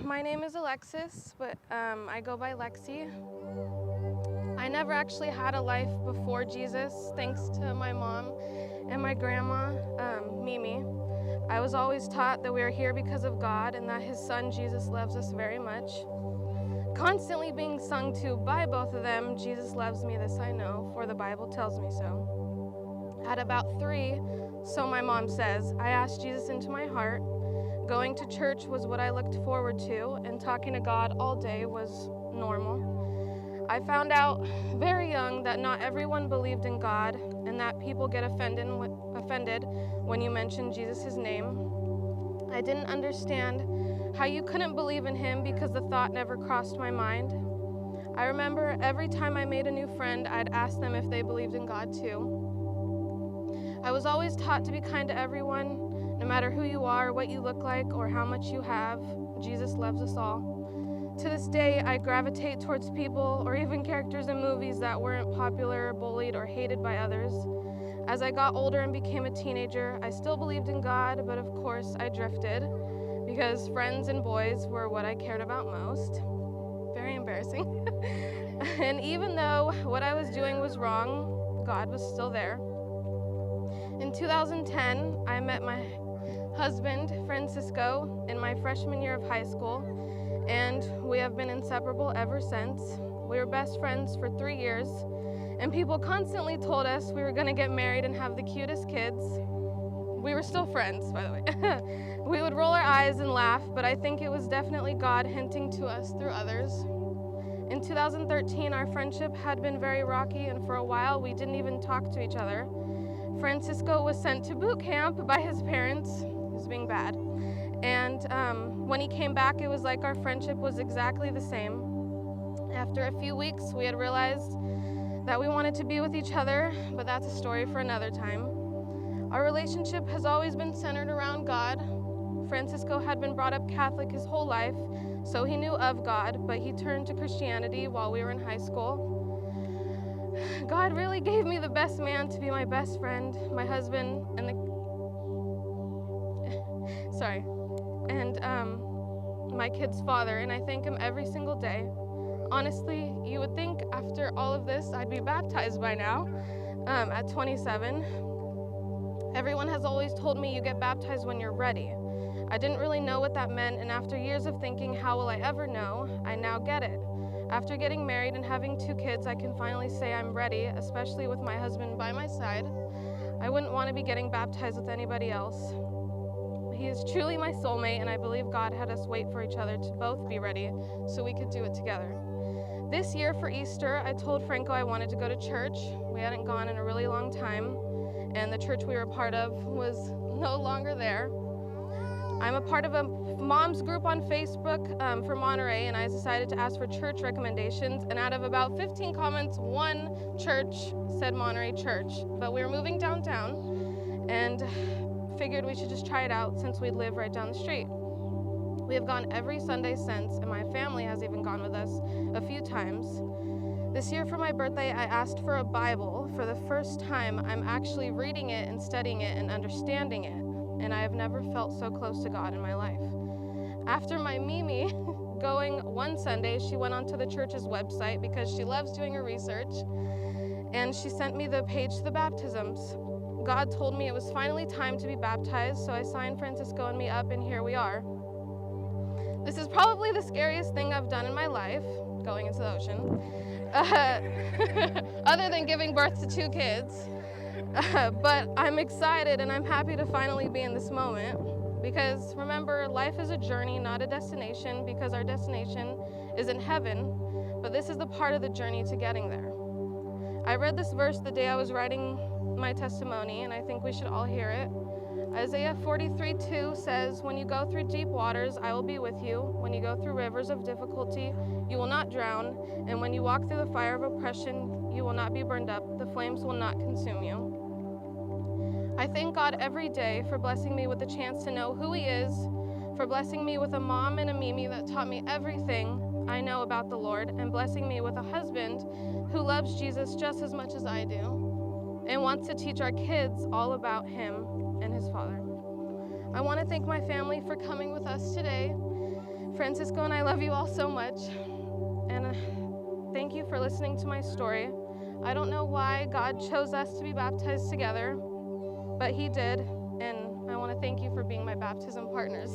My name is Alexis, but I go by Lexi. I never actually had a life before Jesus, thanks to my mom and my grandma, Mimi. I was always taught that we are here because of God and that his son Jesus loves us very much. Constantly being sung to by both of them, Jesus loves me, this I know, for the Bible tells me so. At about 3, so my mom says, I asked Jesus into my heart. Going to church was what I looked forward to, and talking to God all day was normal. I found out very young that not everyone believed in God, and that people get offended when you mention Jesus' name. I didn't understand how you couldn't believe in him because the thought never crossed my mind. I remember every time I made a new friend, I'd ask them if they believed in God too. I was always taught to be kind to everyone. No matter who you are, what you look like, or how much you have, Jesus loves us all. To this day, I gravitate towards people or even characters in movies that weren't popular, bullied, or hated by others. As I got older and became a teenager, I still believed in God, but of course I drifted because friends and boys were what I cared about most. Very embarrassing. And even though what I was doing was wrong, God was still there. In 2010, I met my husband, Francisco, in my freshman year of high school, and we have been inseparable ever since. We were best friends for 3 years, and people constantly told us we were going to get married and have the cutest kids. We were still friends, by the way. We would roll our eyes and laugh, but I think it was definitely God hinting to us through others. In 2013, our friendship had been very rocky, and for a while we didn't even talk to each other. Francisco was sent to boot camp by his parents. He was being bad. And when he came back, it was like our friendship was exactly the same. After a few weeks, we had realized that we wanted to be with each other, but that's a story for another time. Our relationship has always been centered around God. Francisco had been brought up Catholic his whole life, so he knew of God, but he turned to Christianity while we were in high school. God really gave me the best man to be my best friend, my husband, and my kid's father, and I thank him every single day. Honestly, you would think after all of this, I'd be baptized by now, at 27. Everyone has always told me you get baptized when you're ready. I didn't really know what that meant, and after years of thinking, how will I ever know, I now get it. After getting married and having 2 kids, I can finally say I'm ready, especially with my husband by my side. I wouldn't want to be getting baptized with anybody else. He is truly my soulmate, and I believe God had us wait for each other to both be ready so we could do it together. This year for Easter, I told Franco I wanted to go to church. We hadn't gone in a really long time, and the church we were a part of was no longer there. I'm a part of a mom's group on Facebook for Monterey, and I decided to ask for church recommendations, and out of about 15 comments, 1 church said Monterey Church. But we were moving downtown and figured we should just try it out since we live right down the street. We have gone every Sunday since, and my family has even gone with us a few times. This year for my birthday, I asked for a Bible. For the first time, I'm actually reading it and studying it and understanding it. And I have never felt so close to God in my life. After my Mimi going one Sunday, she went onto the church's website because she loves doing her research, and she sent me the page to the baptisms. God told me it was finally time to be baptized, so I signed Francisco and me up, and here we are. This is probably the scariest thing I've done in my life, going into the ocean, other than giving birth to 2 kids. But I'm excited and I'm happy to finally be in this moment, because remember, life is a journey, not a destination, because our destination is in heaven, but this is the part of the journey to getting there. I read this verse the day I was writing my testimony, and I think we should all hear it. Isaiah 43:2 says, when you go through deep waters, I will be with you. When you go through rivers of difficulty, you will not drown. And when you walk through the fire of oppression, you will not be burned up. The flames will not consume you. I thank God every day for blessing me with the chance to know who he is, for blessing me with a mom and a Mimi that taught me everything I know about the Lord, and blessing me with a husband who loves Jesus just as much as I do, and wants to teach our kids all about him and his Father. I want to thank my family for coming with us today, Francisco and I love you all so much. And thank you for listening to my story. I don't know why God chose us to be baptized together, but he did. And I want to thank you for being my baptism partners.